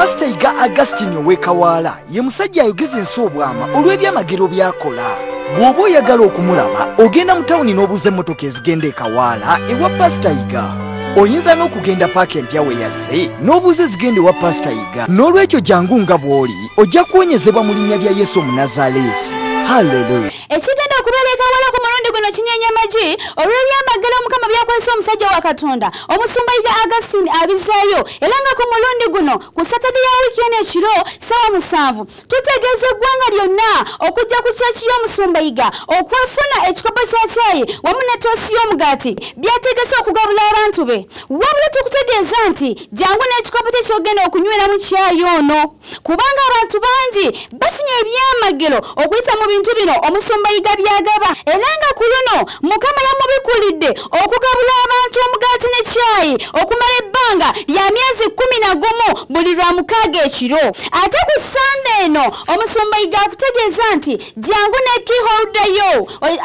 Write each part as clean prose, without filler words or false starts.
Pastor Iga Augustine Owekawala ye musajja ayogeza ensi obwama olw'ebyamagero byakola. Bw'oba oyagala okumulaba ogenda mu tawuni n'obuuza emmotoka ezigenda e Kawaala ewa Pastor Iga. Oyinza n'okugenda paaka empya we yazze n'obuuza ezigenda ewa Pastor Iga. N'olwekyo jangu nga bw'oli ojja kuwonyezebwa mu linnya lya Yesu Omunazaleesi. Hallelujah. Ekigenda okubeera e Kawaala ku mulundi guno kinyeenya magi olw'ebyamagero Mukama byakozesa omusajja wa Katonda Omusumba Iga Augustine abizaayo era nga ku mulundi guno ku Saturday ya wiiki eno ekiro ssaawa 7 tutegeeza eggwanga lyonna okujja ku kyaki y'Omusumba Iga okwefuna ekikopo kya caayi wamu ne toosi y'omugaati byategese okugabula abantu be. Wabula tukutegeeza nti jangu n'ekikopo kye ky'ogenda okunyweramu caayi ono kubanga abantu bangi bafunye ebyamagero okuyita mu bintu bino Omusumba Iga byagaba era nga ku luno Mukama yamubikulidde okugabula abantu omugaati ne caayi okumala ebbanga lya myezi 11 buli lwa 6 ekiro. Ate ku Sande eno Omusumba Iga akutegeeza nti jangu ne keyholder yo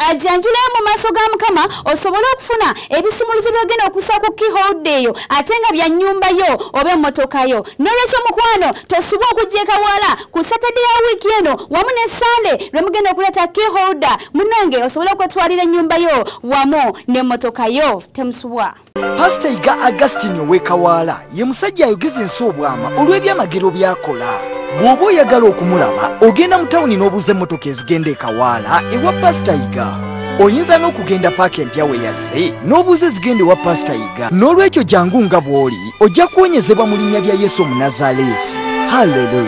ajanjulayo mu maaso ga Mukama osobole okufuna ebisumuluzo byogenda okussa ku keyholder eyo ate nga bya nnyumba yo oba emmotoka yo. N'olwekyo mukwano tosubwa okujja e Kawaala ku Saturday ya wiiki eno wamu ne Sande lwe mugenda okuleeta keyholder munange osobole okwetwalira ennyumba yo wamu n'emmotoka yo temusubwa. Pastor Iga Augustine Owekawala ye musajja ayogeza ensi obwama olw'ebyamagero byakola. Bw'oba oyagala okumulaba ogenda mu tawuni n'obuuza emmotoka ezigenda e Kawaala ewa Pastor Iga. Oyinza n'okugenda paaka empya we yazze n'obuuza ezigenda ewa Pastor Iga. N'olwekyo jangu nga bw'oli ojja kuwonyezebwa mu linnya lya Yesu Omunazaleesi. Hallelujah.